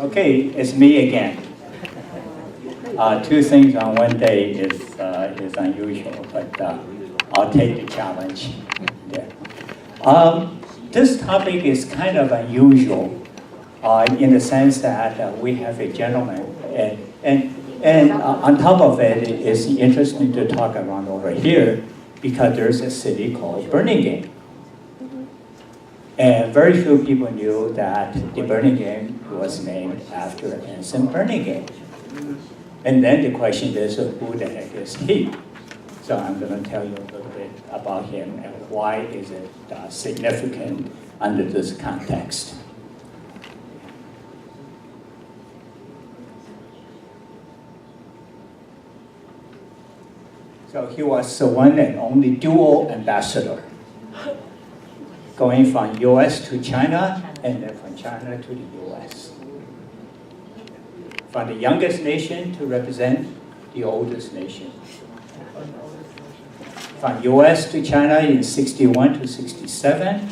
Okay, it's me again. Two things on one day is unusual, but I'll take the challenge. Yeah. This topic is kind of unusual in the sense that we have a gentleman, and on top of it, it's interesting to talk around over here because there's a city called Burlingame. And very few people knew that the Burlingame was named after Anson Burlingame. And then the question is, who the heck is he? So I'm going to tell you a little bit about him and why is it significant under this context. So he was the one and only dual ambassador, going from US to China and then from China to the US. From the youngest nation to represent the oldest nation. From US to China in 61 to 67,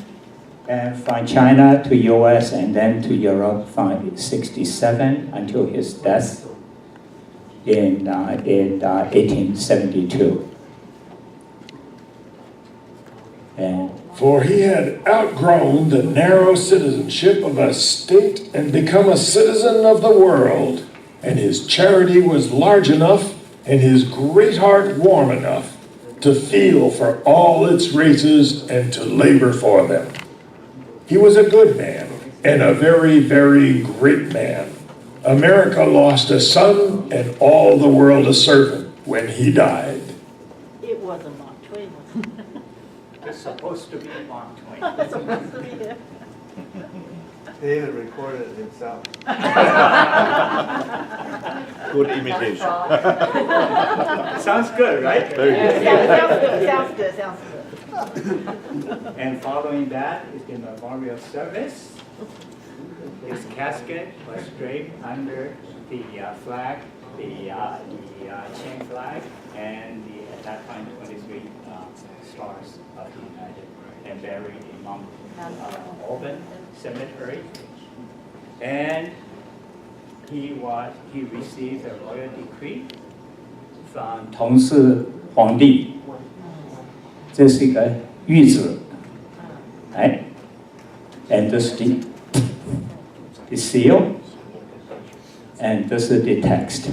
and from China to US and then to Europe from 67 until his death in 1872. For he had outgrown the narrow citizenship of a state and become a citizen of the world, and his charity was large enough and his great heart warm enough to feel for all its races and to labor for them. He was a good man and a very, very great man. America lost a son and all the world a servant when he died. It wasn't Mark Twain, was it? It's supposed to be Mark Twain. It's supposed to be him. David recorded it himself. Good imitation. Sounds good, right? Very good. Sounds good. And following that is the memorial service. His casket was draped under the flag, the chain flag, and at that time 23 stars of the United, and buried in Mount Auburn Cemetery. And he received a royal decree from 同治皇帝，这是一个谕旨，哎 ，and this is the seal, and this is the text.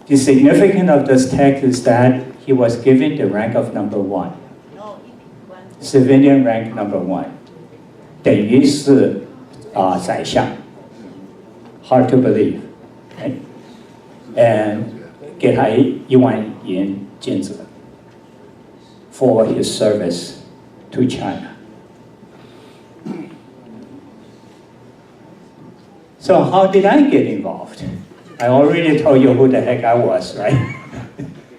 The significance of this text is that he was given the rank of number 1, civilian rank number 1, 等于是宰相 ，hard to believe, right? And 给他1万元金子 for his service to China. So how did I get involved? I already told you who the heck I was, right?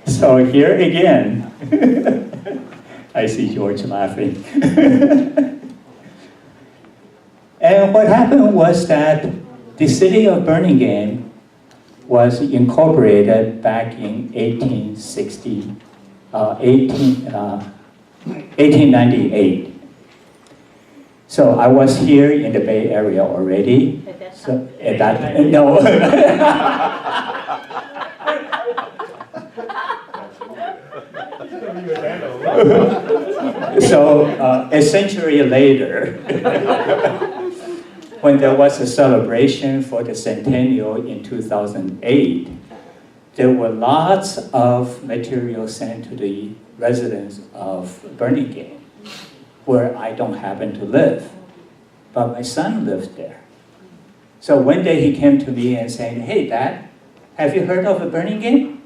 So here again, I see George laughing. And what happened was that the city of Burlingame was incorporated back in 1898. So I was here in the Bay Area already. So at that no. So a century later, when there was a celebration for the centennial in 2008, there were lots of material sent to the residents of Burlingame, where I don't happen to live, but my son lives there. So one day he came to me and saying, "Hey, Dad, have you heard of a Burlingame?"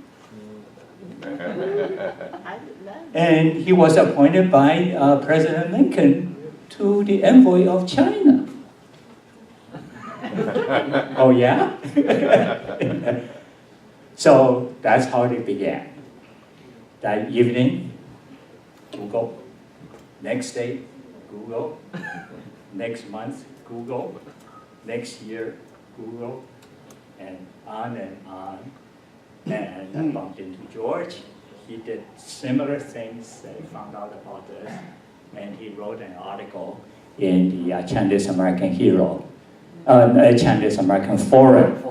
And he was appointed by President Lincoln to the envoy of China. Oh yeah? So that's how it began. That evening, Google. Next day, Google. Next month, Google. Next year, Google. And on. And I bumped into George. He did similar things that he found out about this. And he wrote an article in the Chinese American Hero Chinese American foreign.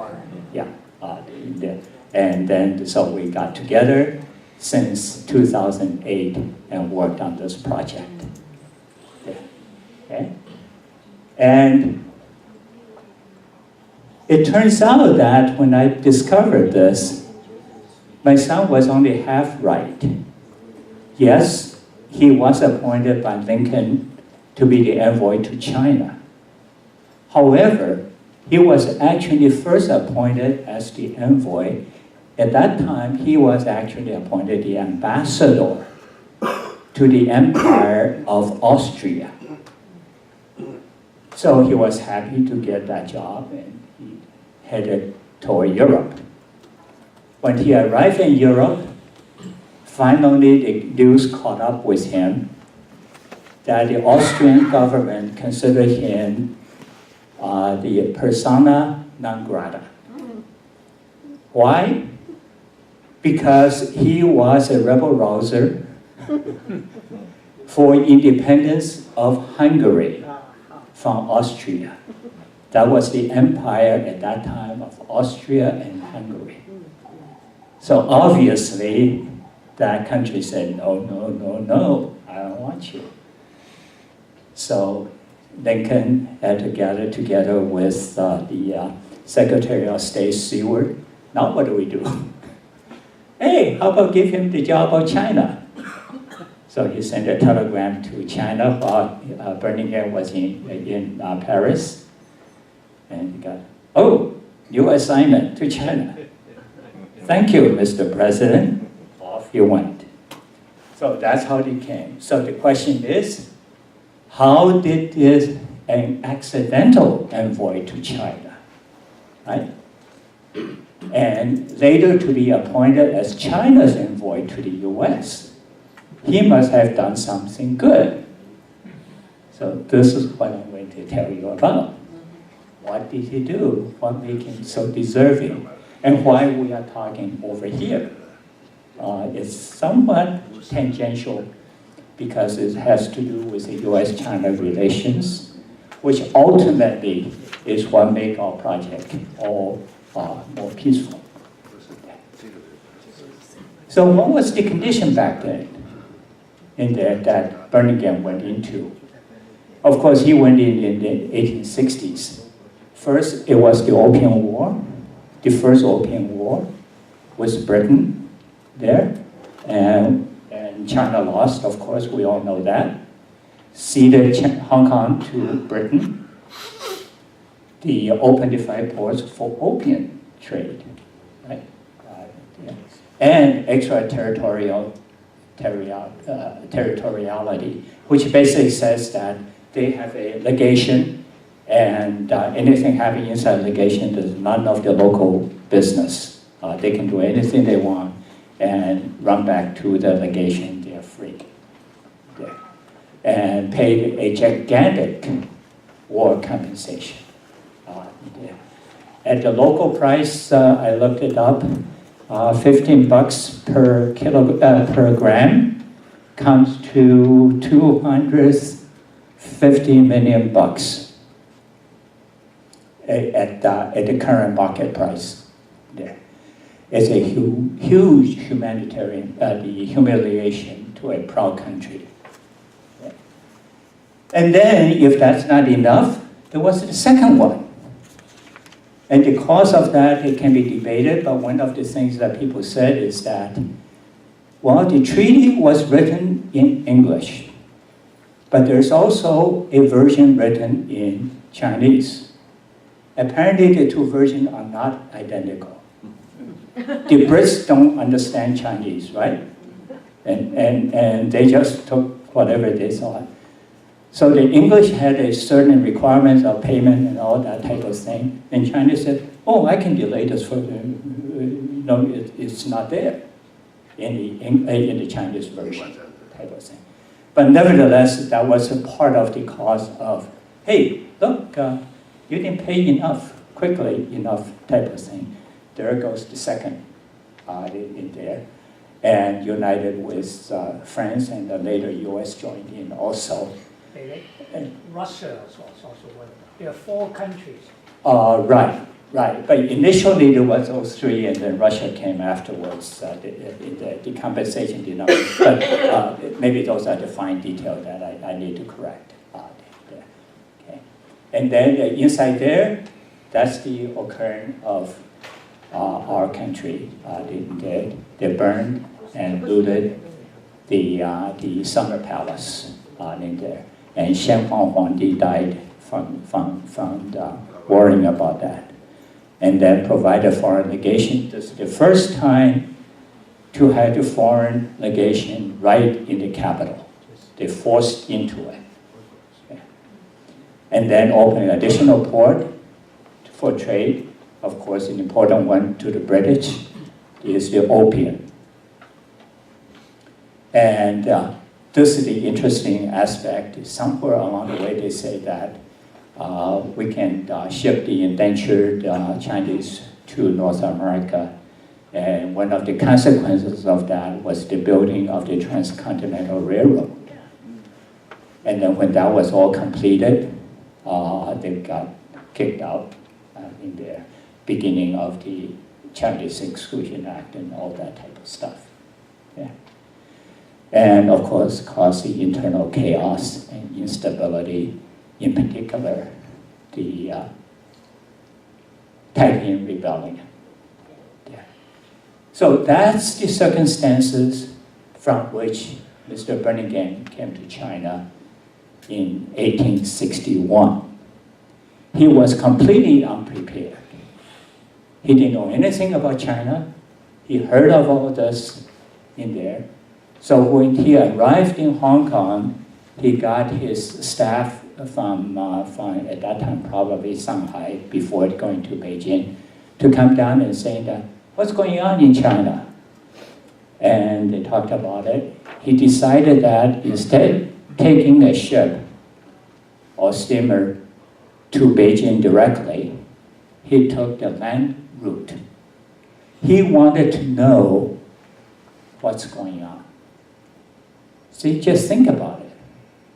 Yeah. And then, so we got together since 2008 and worked on this project. Yeah. Okay? And it turns out that when I discovered this, my son was only half right. Yes, he was appointed by Lincoln to be the envoy to China. However, he was actually first appointed as the envoy. At that time, he was actually appointed the ambassador to the Empire of Austria. So he was happy to get that job, and he headed toward Europe. When he arrived in Europe, finally the news caught up with him that the Austrian government considered him the persona non grata. Why? Because he was a rebel rouser for independence of Hungary from Austria. That was the empire at that time of Austria and Hungary. So obviously, that country said, no, no, no, no, I don't want you. So Lincoln had to gather together with the Secretary of State Seward. Now what do we do? Hey, how about give him the job of China? So he sent a telegram to China while Burlingame was in Paris. And he got, oh, new assignment to China. Thank you, Mr. President. Off you went. So that's how they came. So the question is, how did this an accidental envoy to China, right? And later to be appointed as China's envoy to the US, he must have done something good. So this is what I'm going to tell you about. What did he do? What made him so deserving? And why we are talking over here? It's somewhat tangential because it has to do with the US-China relations, which ultimately is what makes our project all more peaceful. So what was the condition back then in there that Burlingame went into? Of course, he went in the 1860s. First, it was the Opium War, the first Opium War with Britain there, and China lost, of course, we all know that. Ceded Hong Kong to Britain. The opened the 5 ports for opium trade, right? Yeah. And extraterritoriality, which basically says that they have a legation, and anything happening inside legation is none of the local business. They can do anything they want and run back to the legation, they're free. Yeah. And paid a gigantic war compensation. Yeah. At the local price, I looked it up, $15 per gram comes to $250 million at the current market price. Yeah. It's a huge humanitarian the humiliation to a proud country. Yeah. And then, if that's not enough, there was the second one. And the cause of that, it can be debated, but one of the things that people said is that, well, the treaty was written in English, but there's also a version written in Chinese. Apparently, the two versions are not identical. The Brits don't understand Chinese, right? And they just took whatever they thought. So the English had a certain requirements of payment and all that type of thing. And China said, oh, I can delay this for no, it's not there in the Chinese version type of thing. But nevertheless, that was a part of the cause of, hey, look, you didn't pay enough, quickly enough type of thing. There goes the second in there. And united with France, and then later US joined in also. And Russia is also one of them. There are 4 countries Right. But initially there was those three, and then Russia came afterwards. The compensation did not. But maybe those are the fine details that I need to correct. There. Okay. And then inside there, that's the occurrence of our country. They burned and looted the summer palace in there, and Shen Huangdi died from worrying about that. And then provided foreign legation. This is the first time to have the foreign legation right in the capital. They forced into it. Okay. And then opened an additional port for trade. Of course, an important one to the British is the opium. And this is the interesting aspect. Somewhere along the way they say that we can ship the indentured Chinese to North America. And one of the consequences of that was the building of the Transcontinental Railroad. And then when that was all completed, they got kicked out in the beginning of the Chinese Exclusion Act and all that type of stuff. Yeah. And of course, caused the internal chaos and instability, in particular, the Taiping Rebellion. Yeah. So that's the circumstances from which Mr. Burlingame came to China in 1861. He was completely unprepared. He didn't know anything about China. He heard of all this in there. So when he arrived in Hong Kong, he got his staff from at that time probably Shanghai before going to Beijing to come down and say that, what's going on in China? And they talked about it. He decided that instead of taking a ship or steamer to Beijing directly, he took the land route. He wanted to know what's going on. See, just think about it.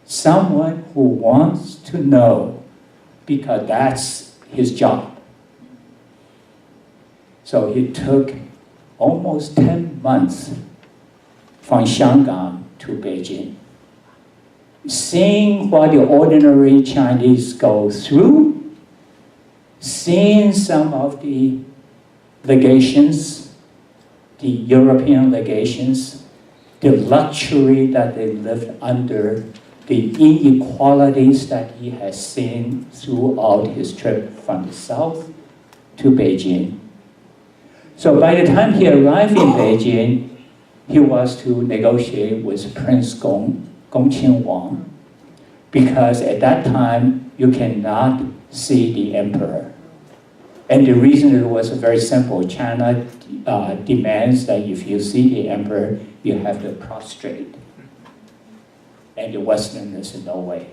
Someone who wants to know because that's his job. So he took almost 10 months from Shanghai to Beijing, seeing what the ordinary Chinese go through, seeing some of the legations, the European legations, the luxury that they lived under, the inequalities that he has seen throughout his trip from the south to Beijing. So by the time he arrived in Beijing, he was to negotiate with Prince Gongqing Wang, because at that time you cannot see the emperor. And the reason was very simple. China demands that if you see the emperor, you have to prostrate. And the Westerners, in no way.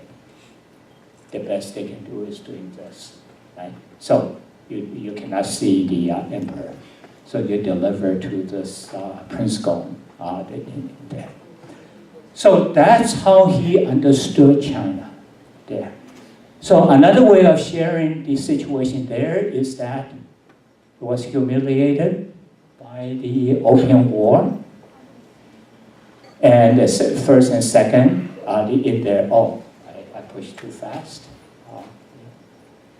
The best they can do is doing this, right? So you cannot see the emperor. So you deliver to this Prince Gong there. So that's how he understood China there. So another way of sharing the situation there is that he was humiliated by the Opium War. And the first and second, in there, I pushed too fast.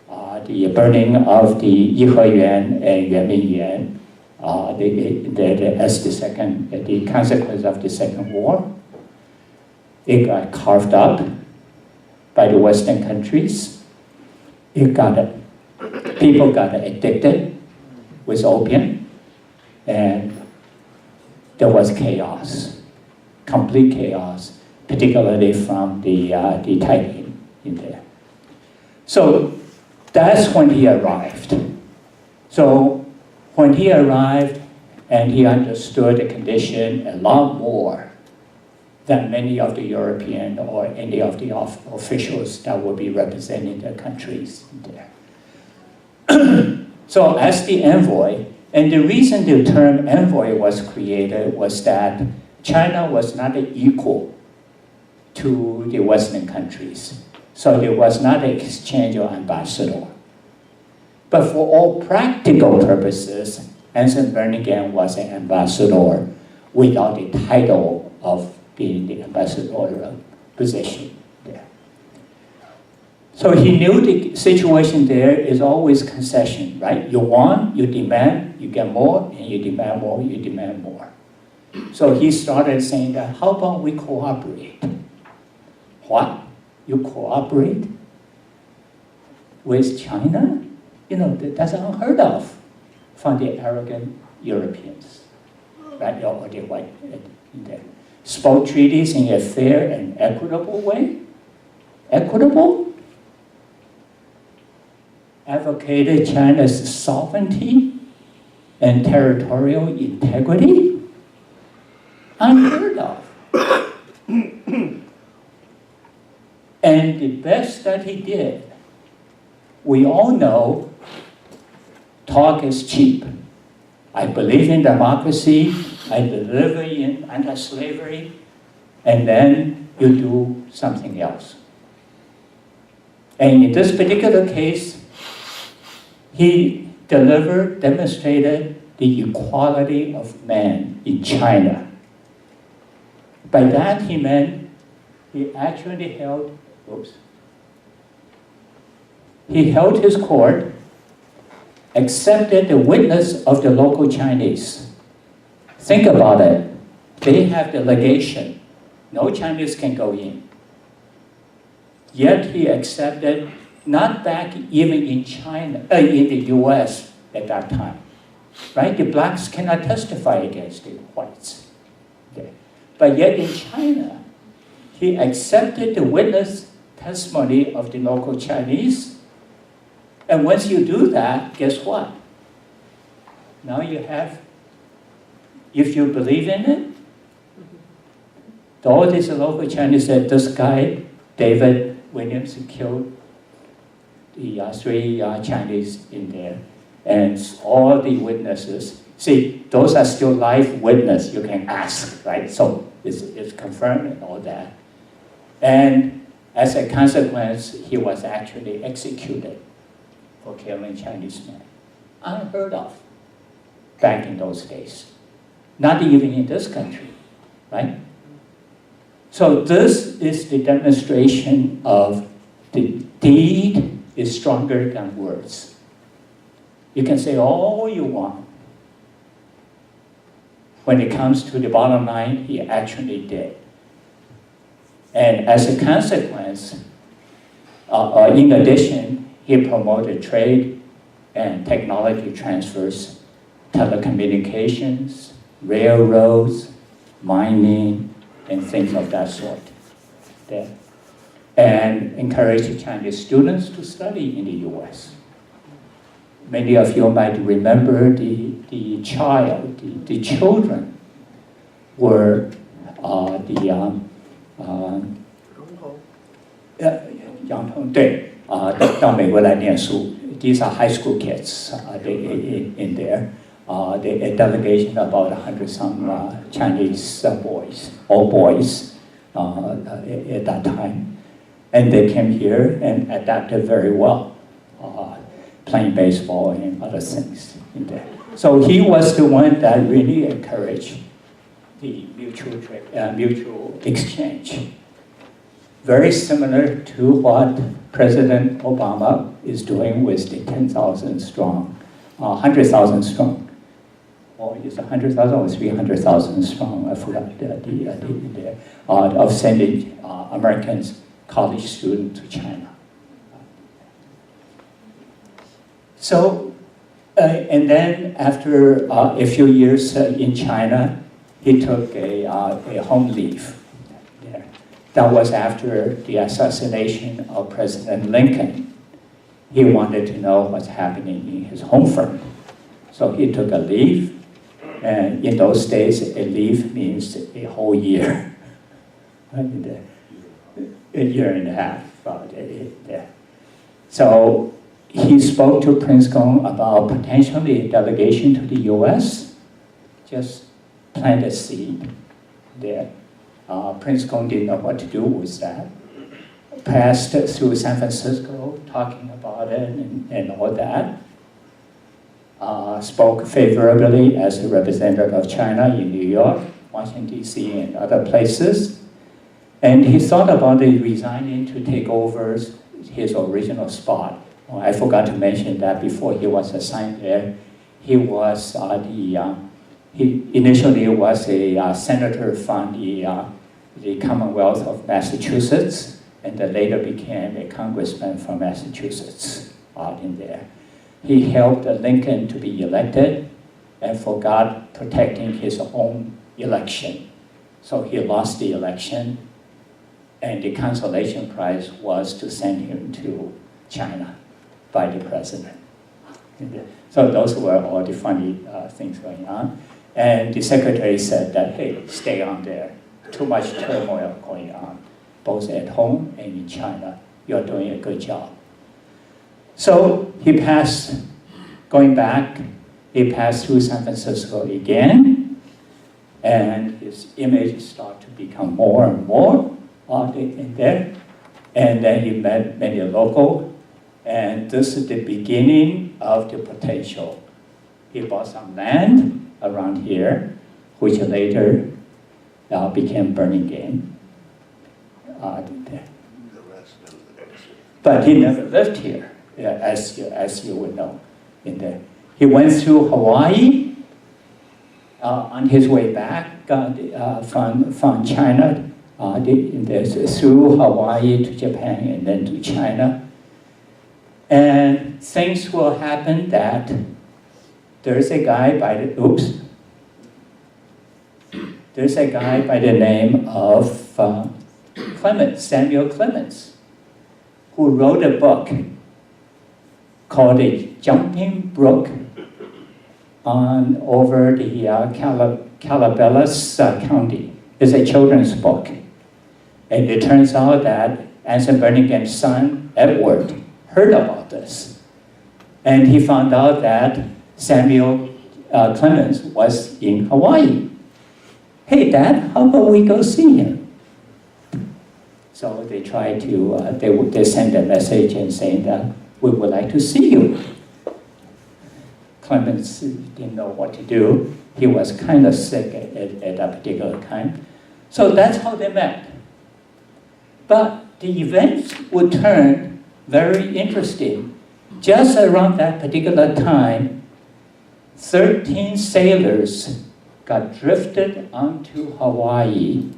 The burning of the Yiheyuan and Yuanmingyuan, as the consequence of the Second War. It got carved up by the Western countries. People got addicted with opium, and there was chaos, complete chaos, particularly from the Taiping in there. So that's when he arrived. So when he arrived and he understood the condition a lot more than many of the European or any of the officials that will be representing their countries there. So as the envoy, and the reason the term envoy was created was that China was not equal to the Western countries. So there was not an exchange of ambassador. But for all practical purposes, Anson Burlingame was an ambassador without the title of being the ambassadorial position there. So he knew the situation there is always concession, right? You want, you demand, you get more, and you demand more, you demand more. So he started saying that, how about we cooperate? What? You cooperate with China? You know, that's unheard of from the arrogant Europeans, right? Or the white, spoke treaties in a fair and equitable way. Equitable? Advocated China's sovereignty and territorial integrity? Unheard of. And the best that he did, we all know talk is cheap. I believe in democracy, I believe in anti-slavery, and then you do something else. And in this particular case, he demonstrated the equality of man in China. By that he meant he actually held his court, accepted the witness of the local Chinese. Think about it. They have the legation. No Chinese can go in. Yet he accepted, not back even in China, in the US at that time. Right? The blacks cannot testify against the whites. Okay. But yet in China, he accepted the witness testimony of the local Chinese. And once you do that, guess what? Now you have, if you believe in it, all these local Chinese said, this guy, David Williams, killed the 3 Chinese in there. And all the witnesses, see, those are still live witnesses you can ask, right? So it's confirmed and all that. And as a consequence, he was actually executed for killing Chinese men. Unheard of back in those days. Not even in this country, right? So this is the demonstration of the deed is stronger than words. You can say all you want. When it comes to the bottom line, he actually did. And as a consequence, in addition, he promoted trade and technology transfers, telecommunications, railroads, mining, and things of that sort. There. And encouraged Chinese students to study in the US. Many of you might remember the children were These are high school kids in there. A delegation of about 100-some Chinese boys, all boys at that time. And they came here and adapted very well, playing baseball and other things in there. So he was the one that really encouraged the mutual exchange. Very similar to what President Obama is doing with the 10,000 strong, 100,000 strong. Or is it 100,000 or 300,000 strong? I forgot of sending Americans, college students to China. So, and then after a few years in China, he took a home leave. There. That was after the assassination of President Lincoln. He wanted to know what's happening in his home firm. So he took a leave. And in those days, a leave means a whole year. A year and a half. So he spoke to Prince Gong about potentially a delegation to the US, just plant a seed there. Prince Gong didn't know what to do with that. Passed through San Francisco, talking about it and all that. spoke favorably as a representative of China in New York, Washington, D.C., and other places. And he thought about resigning to take over his original spot. I forgot to mention that before he was assigned there, he was he initially was a senator from the Commonwealth of Massachusetts, and then later became a congressman from Massachusetts in there. He helped Lincoln to be elected and forgot protecting his own election. So he lost the election, and the consolation prize was to send him to China by the president. So those were all the funny things going on. And the secretary said that, hey, stay on there. Too much turmoil going on, both at home and in China. You're doing a good job. So he passed, going back, he passed through San Francisco again, and his image started to become more and more in there. And then he met many local, and this is the beginning of the potential. He bought some land around here, which later became Burlingame. But he never lived here, as you would know. In there, he went through Hawaii on his way back from China, through Hawaii to Japan and then to China. And things will happen that there's a guy by the name of Clemens, Samuel Clemens, who wrote a book called A Jumping Brook over the Calabasas County. It's a children's book. And it turns out that Anson Burlingame's son, Edward, heard about this. And he found out that Samuel Clemens was in Hawaii. Hey, Dad, how about we go see him? So they tried to, they sent a message and saying that we would like to see you. Clemens didn't know what to do. He was kind of sick at that particular time. So that's how they met. But the events would turn very interesting. Just around that particular time, 13 sailors got drifted onto Hawaii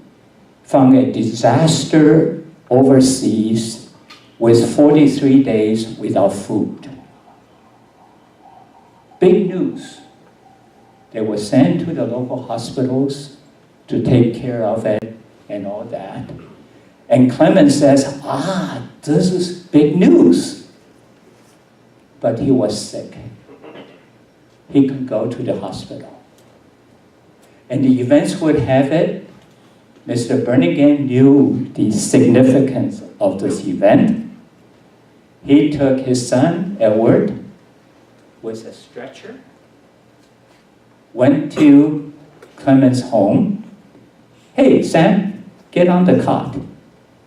from a disaster overseas with 43 days without food. Big news. They were sent to the local hospitals to take care of it and all that. And Clemens says, this is big news. But he was sick. He could go to the hospital. And the events would have it, Mr. Burlingame knew the significance of this event. He took his son, Edward, with a stretcher, went to Clemens' home. Hey, Sam, get on the cot.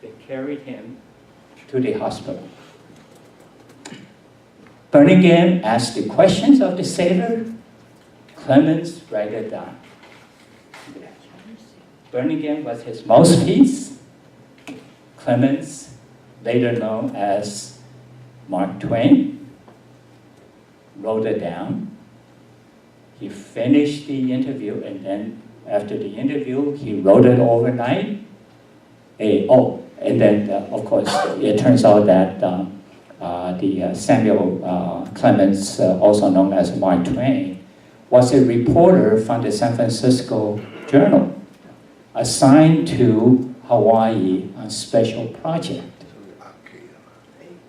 They carried him to the hospital. Burlingame asked the questions of the sailor. Clemens wrote it down. Burlingame was his mouthpiece. Clemens, later known as Mark Twain, wrote it down. He finished the interview, and then after the interview, he wrote it overnight. And then, of course, it turns out that the Samuel Clemens, also known as Mark Twain, was a reporter from the San Francisco Journal, assigned to Hawaii on special project.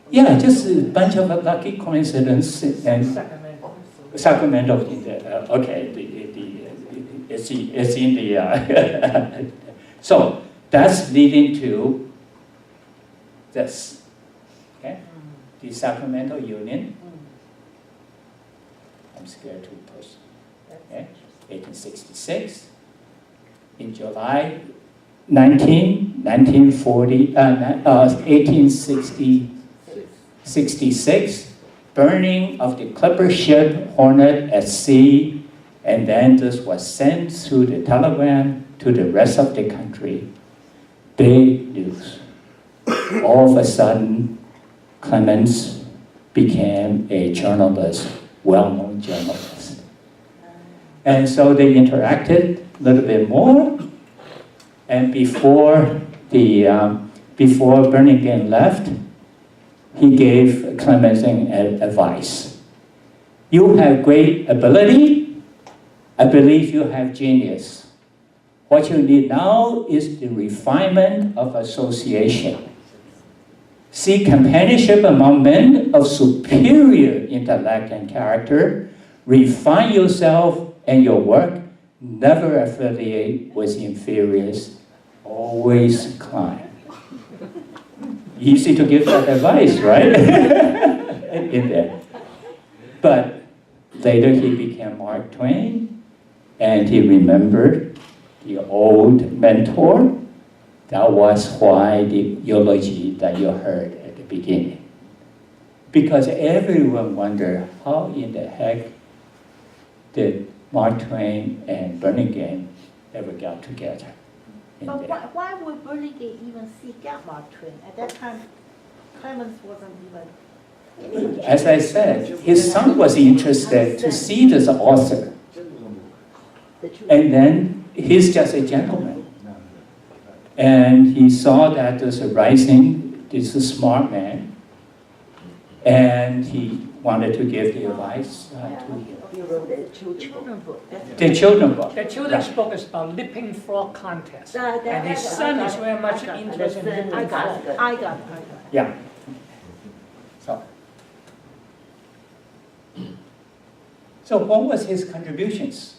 Yeah, just a bunch of lucky coincidences. And Sacramento. Okay, it's in the. So that's leading to this. Okay, the Sacramento Union. I'm scared to push. Okay, 1866. In July 1866, burning of the clipper ship Hornet at sea, and then this was sent through the telegram to the rest of the country. Big news. All of a sudden, Clemens became a journalist, well-known journalist. And so they interacted a little bit more, and before Burlingame left, he gave Clemens advice. You have great ability. I believe you have genius. What you need now is the refinement of association. Seek companionship among men of superior intellect and character. Refine yourself and your work. Never affiliate with inferiors. Always climb. Easy to give that advice, right? In there. But later he became Mark Twain, and he remembered the old mentor. That was why the eulogy that you heard at the beginning. Because everyone wondered how in the heck did Mark Twain and Burlingame ever got together. But why would Burlingame even seek out Mark Twain? At that time, Clemens wasn't even... As I said, his son was interested to see this author. And then he's just a gentleman. And he saw that there's a rising, this is a smart man. And he wanted to give the advice to him. He wrote a children's book. The children's book. The children's book is about leaping frog contest. And his son is very much interested in leaping frog. I got it. Yeah. So what was his contributions?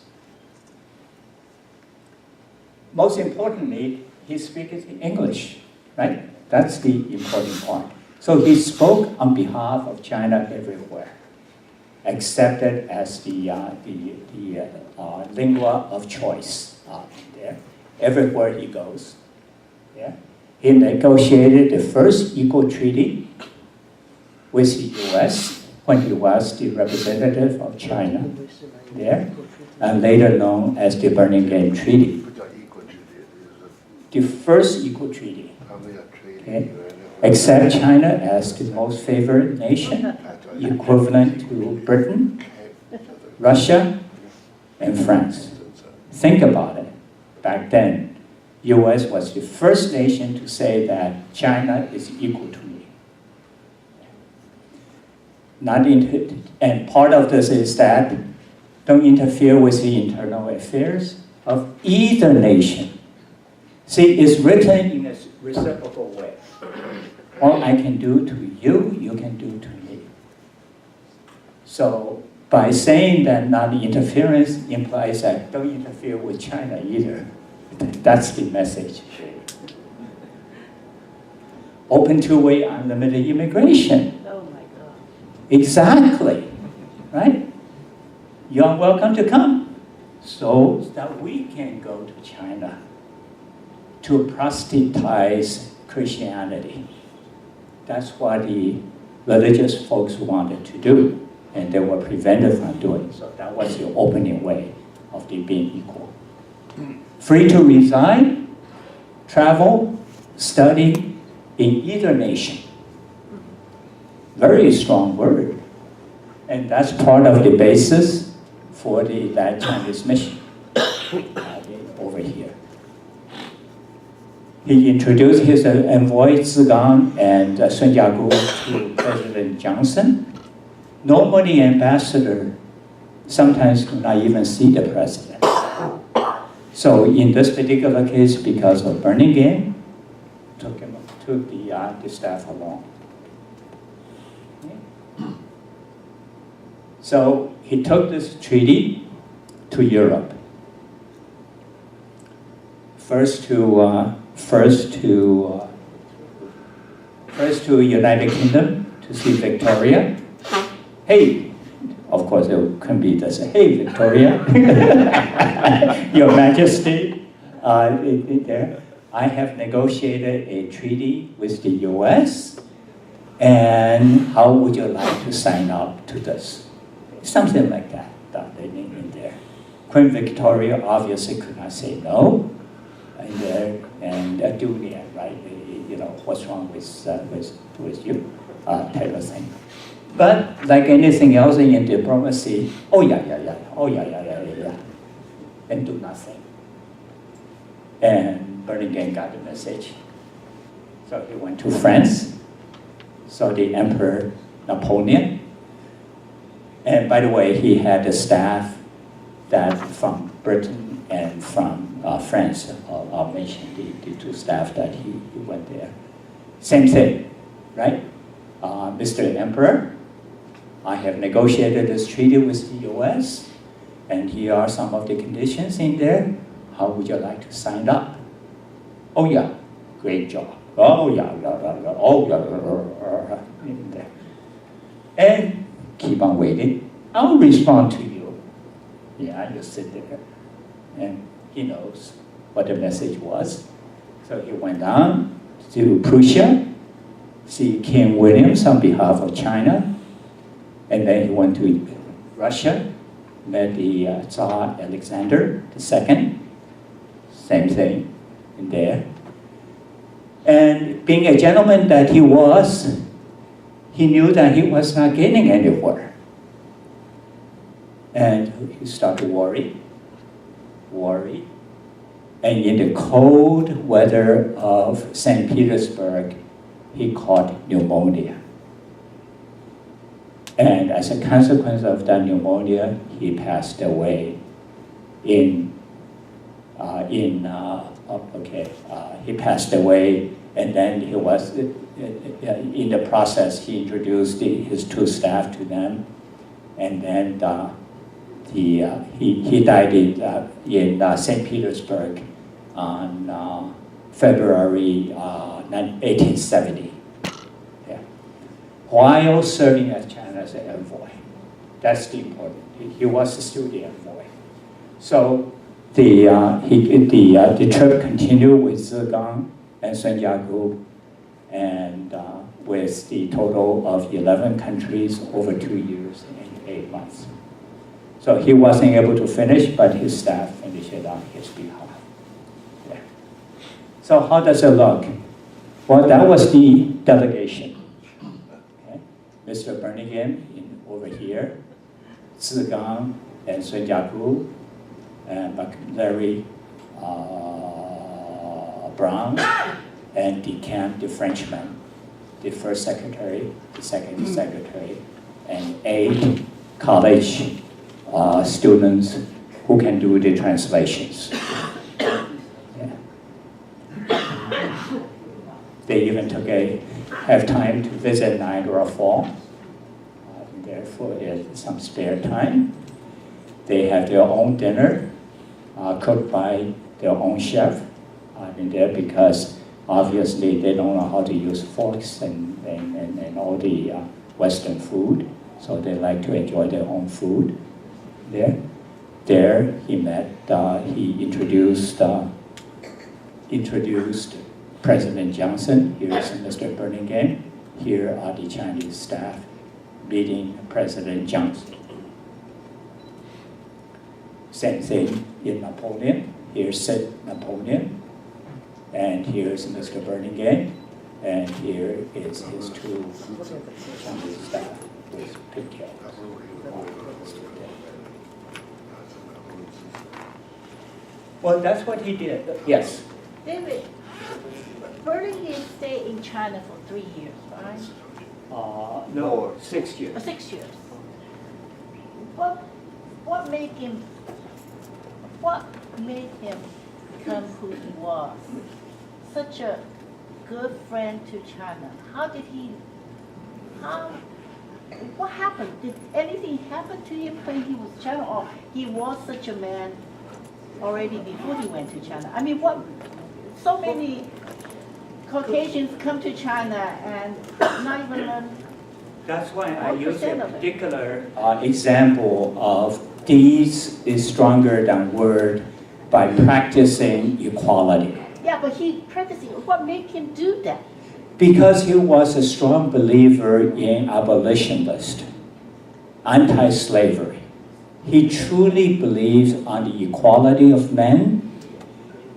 Most importantly, he speaks English, right? That's the important part. So he spoke on behalf of China everywhere, accepted as the lingua of choice there, everywhere he goes. Yeah? He negotiated the first equal treaty with the U.S. when he was the representative of China there, and later known as the Burlingame Treaty. The first equal treaty. Okay? Accept China as the most favored nation, equivalent to Britain, Russia, and France. Think about it. Back then, U.S. was the first nation to say that China is equal to me. And part of this is that don't interfere with the internal affairs of either nation. See, it's written in a reciprocal way. All I can do to you, you can do to me. So by saying that non-interference implies that don't interfere with China either. That's the message. Open two-way unlimited immigration. Oh my God. Exactly, right? You're welcome to come so that we can go to China to proselytize Christianity. That's what the religious folks wanted to do, and they were prevented from doing so. That was the opening way of the being equal. Free to reside, travel, study in either nation. Very strong word. And that's part of the basis for that Chinese mission over here. He introduced his envoy Zigang and Sun Jiagu to President Johnson. Normally, ambassador sometimes do not even see the president. So in this particular case, because of Burlingame, took the staff along. Okay. So he took this treaty to Europe. First to United Kingdom to see Victoria. Hey, of course it can be this. Hey, Victoria, Your Majesty, there. I have negotiated a treaty with the U.S. And how would you like to sign up to this? Something like that in there. Queen Victoria obviously could not say no, and do the right. You know, what's wrong with you, type of thing. But like anything else in diplomacy, oh yeah, and do nothing. And Burlingame got the message. So he went to France, saw the Emperor Napoleon. And by the way, he had a staff that from Britain and from France. I'll mention the two staff that he went there. Same thing, right? Mr. Emperor, I have negotiated this treaty with the US, and here are some of the conditions in there. How would you like to sign up? Oh yeah, great job. Oh yeah, in there. And keep on waiting. I'll respond to you. Yeah, you sit there. And he knows what the message was. So he went down to Prussia, see King William on behalf of China, and then he went to Russia, met the Tsar Alexander II, same thing in there. And being a gentleman that he was, he knew that he was not getting anywhere. And he started to worry. And in the cold weather of St. Petersburg, he caught pneumonia. And as a consequence of that pneumonia, he passed away he passed away, and then he was, in the process, he introduced his two staff to them, and then he died in St. Petersburg on February 1870. Yeah. While serving as China's envoy. That's the important. He was still the envoy. So the trip continued with Zhigang and Sun Jiagu, and with the total of 11 countries over 2 years and 8 months. So he wasn't able to finish, but his staff finished it on his behalf. Yeah. So how does it look? Well, that was the delegation. Okay. Mr. Burlingame over here, Zhigang and Sun Jiagu, and Larry Brown, and Decamp, the Frenchman, the first secretary, the second secretary, and 8 college students who can do the translations. Yeah. They even have time to visit Niagara Falls. Therefore, there's some spare time. They have their own dinner cooked by their own chef in there, because obviously they don't know how to use forks and all the Western food, so they like to enjoy their own food. There he met, he introduced President Johnson. Here's Mr. Burlingame. Here are the Chinese staff meeting President Johnson. Same thing in Napoleon. Here's Napoleon, and here's Mr. Burlingame, and here is his 2 Chinese staff with pigtails. Well, that's what he did. Yes. David, Burlingame stayed in China for 3 years, right? No, 6 years. 6 years. What made him become who he was? Such a good friend to China. What happened? Did anything happen to him when he was China, or he was such a man already before he went to China? I mean, so many Caucasians come to China and not even learn. That's why I use a particular example of deeds is stronger than word by practicing equality. Yeah, but he practicing. What made him do that? Because he was a strong believer in abolitionist, anti-slavery. He truly believed on the equality of men,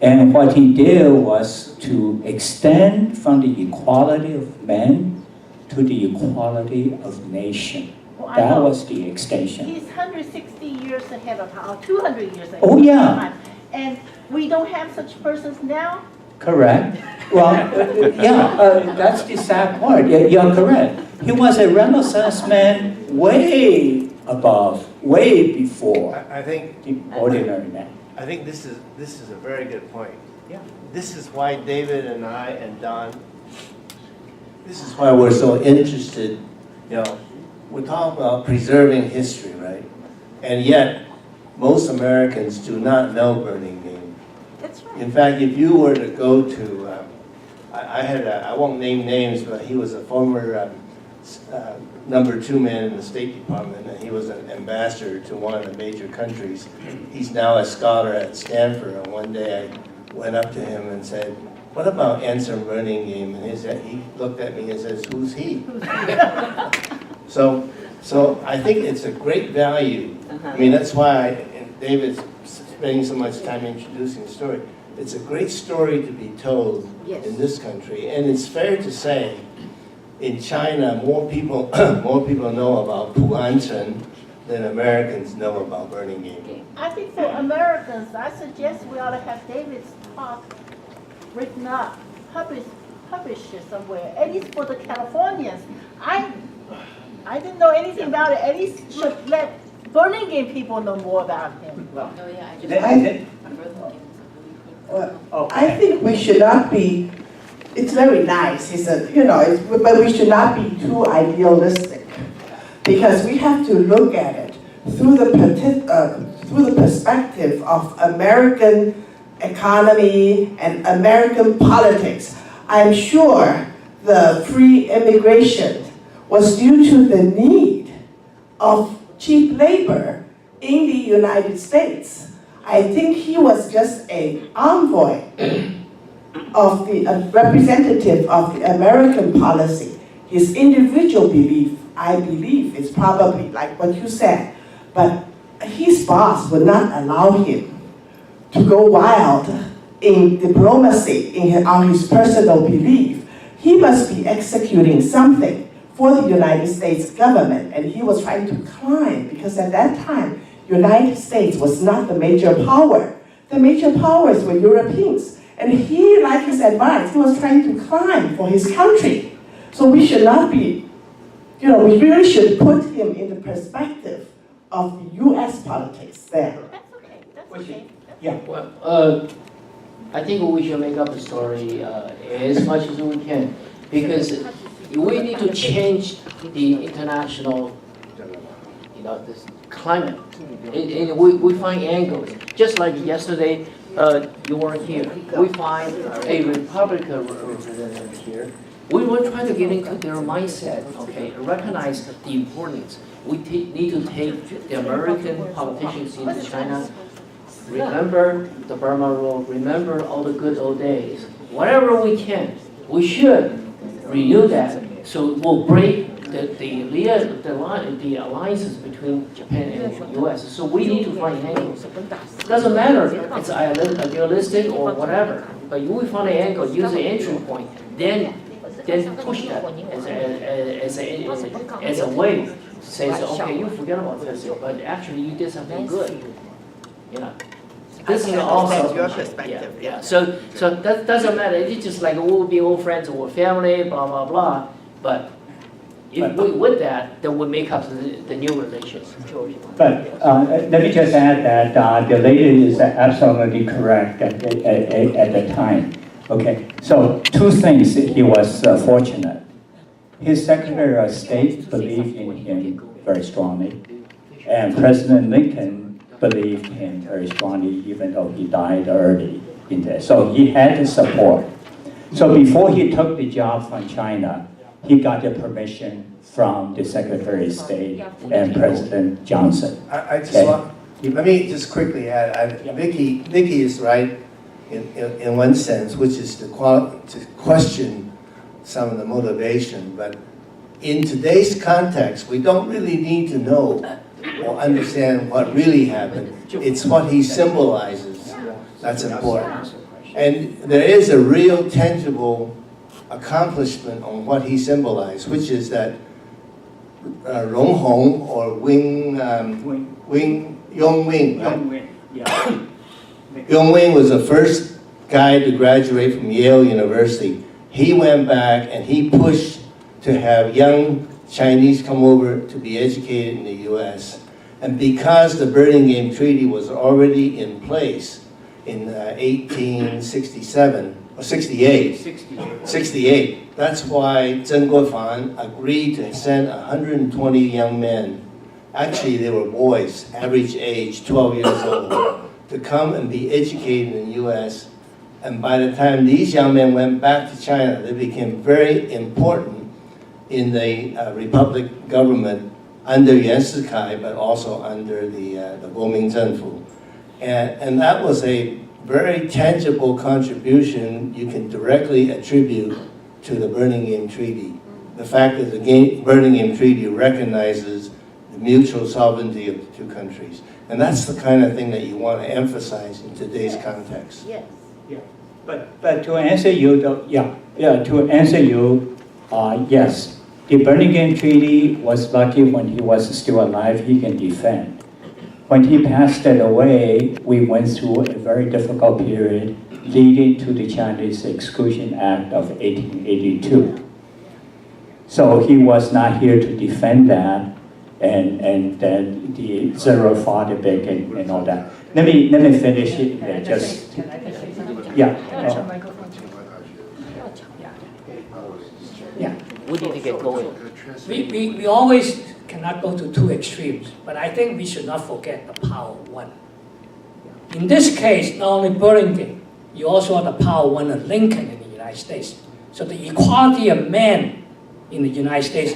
and what he did was to extend from the equality of men to the equality of nation. Well, That was the extension. He's 160 years ahead of our 200 years ahead. Oh, yeah. of time. And we don't have such persons now? Correct. Well, that's the sad part. Yeah, you're correct. He was a Renaissance man way above, way before I think the ordinary man. I think this is a very good point. Yeah. This is why David and I and Don, this is why we're so interested, we're talking about preserving history, right? And yet, most Americans do not know Burlingame. That's right. In fact, if you were to go to, I won't name names, but he was a former #2 man in the State Department, and he was an ambassador to one of the major countries. He's now a scholar at Stanford, and one day I went up to him and said, "What about Anson Burlingame?" And he looked at me and says, "Who's he?" So I think it's a great value. I mean, that's why David's spending so much time introducing the story. It's a great story to be told in this country, and it's fair to say, in China, more people know about Pu Anchen than Americans know about Burlingame. I think for Americans, I suggest we ought to have David's talk written up, published somewhere, at least for the Californians. I didn't know anything about it. At least should let Burlingame people know more about him. I think we should not be, it's very nice, but we should not be too idealistic, because we have to look at it through the perspective of American economy and American politics. I'm sure the free immigration was due to the need of cheap labor in the United States. I think he was just an envoy of the representative of the American policy. His individual belief, I believe, is probably like what you said, but his boss would not allow him to go wild in diplomacy on his personal belief. He must be executing something for the United States government, and he was trying to climb, because at that time, United States was not the major power. The major powers were Europeans. And he, like his advice, he was trying to climb for his country. So we should not be, we really should put him in the perspective of the U.S. politics there. That's okay, that's okay. Yeah. Well, I think we should make up a story as much as we can, because we need to change the international, this climate. We find angles. Just like yesterday, you weren't here. We find a Republican representative here. We were trying to get into their mindset, okay, recognize the importance. We need to take the American politicians into China, remember the Burma Rule, remember all the good old days. Whatever we can, we should renew that, so we'll break the alliances between Japan and the U.S. So we need to find angles. Doesn't matter if it's idealistic or whatever, but if we find an angle, use the entry point, then push that as a way to say, okay, you forget about this, but actually you did something good. This is also your perspective. Yeah. So that doesn't matter. It's just like we'll be old friends or family, blah blah blah. But if we with that, then we make up the new relations. But let me just add that the lady is absolutely correct at the time. Okay, so two things he was fortunate. His Secretary of State believed in him very strongly, and President Lincoln believed him very strongly, even though he died early in there. So he had the support. So before he took the job from China, he got the permission from the Secretary of State and President Johnson. Let me just quickly add, Vicky is right in one sense, which is to question some of the motivation, but in today's context, we don't really need to know or understand what really happened. It's what he symbolizes that's important. And there is a real tangible accomplishment on what he symbolized, which is that Rong Hong or Yong-wing, yeah. Yong-wing was the first guy to graduate from Yale University. He went back and he pushed to have young Chinese come over to be educated in the U.S. And because the Burlingame Treaty was already in place in 1867, or 68, that's why Zheng Guofan agreed to send 120 young men, actually they were boys, average age 12 years old, to come and be educated in the U.S. And by the time these young men went back to China, they became very important in the Republic government under Yuan Shikai, but also under the Kuoming Zhenfu. And that was a very tangible contribution you can directly attribute to the Burlingame Treaty. The fact that the Burlingame Treaty recognizes the mutual sovereignty of the two countries. And that's the kind of thing that you want to emphasize in today's context. Yes. Yeah. But to answer you, though, to answer you, yes. The Burlingame Treaty was lucky when he was still alive, he can defend. When he passed it away, we went through a very difficult period leading to the Chinese Exclusion Act of 1882. So he was not here to defend that, and then the zero fought debate and all that. Let me finish it and just, yeah. Yeah. We need to get going. We always cannot go to two extremes, but I think we should not forget the power of one. In this case, not only Burlingame, you also have the power of one of Lincoln in the United States. So the equality of men in the United States,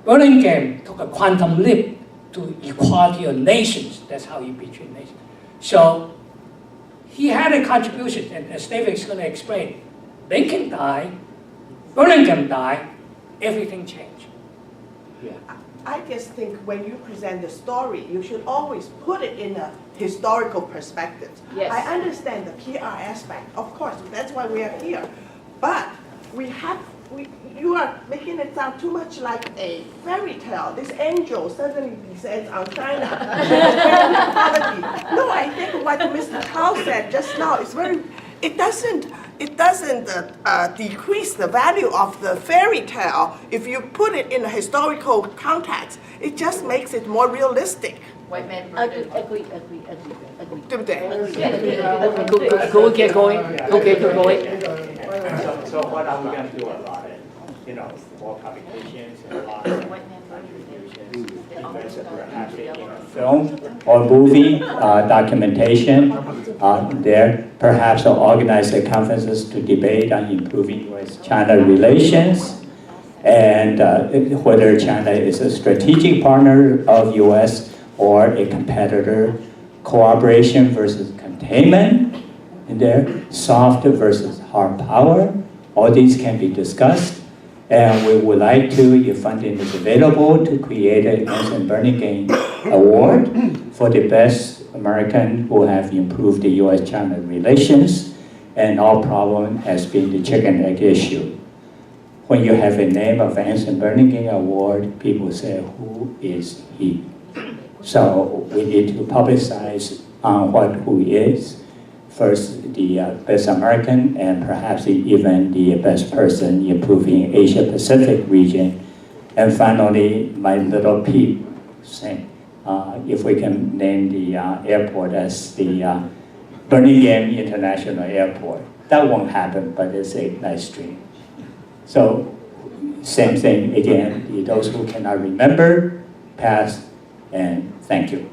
Burlingame took a quantum leap to equality of nations. That's how he between nations. So he had a contribution, and as David is going to explain, Lincoln died, Burlingame died, everything changed. I just think when you present the story, you should always put it in a historical perspective. Yes. I understand the PR aspect, of course, that's why we are here. But you are making it sound too much like a fairy tale. This angel suddenly descends on China. No, I think what Mr. Tao said just now is it doesn't decrease the value of the fairy tale if you put it in a historical context. It just makes it more realistic. Agree. 对不对？ Go get going. Okay, go going. So what are we going to do about it? You know, more publications and perhaps film or movie documentation there. Perhaps organize the conferences to debate on improving U.S.-China relations and whether China is a strategic partner of U.S. or a competitor, cooperation versus containment in there, soft versus hard power. All these can be discussed. And we would like to, if funding is available, to create an Anson Burlingame Award for the best American who have improved the U.S.-China relations, and our problem has been the chicken egg issue. When you have a name of Anson Burlingame Award, people say, who is he? So we need to publicize on who he is. First, the best American, and perhaps even the best person improving Asia-Pacific region. And finally, my little peep saying, if we can name the airport as the Burlingame International Airport. That won't happen, but it's a nice dream. So, same thing again, those who cannot remember, past, and thank you.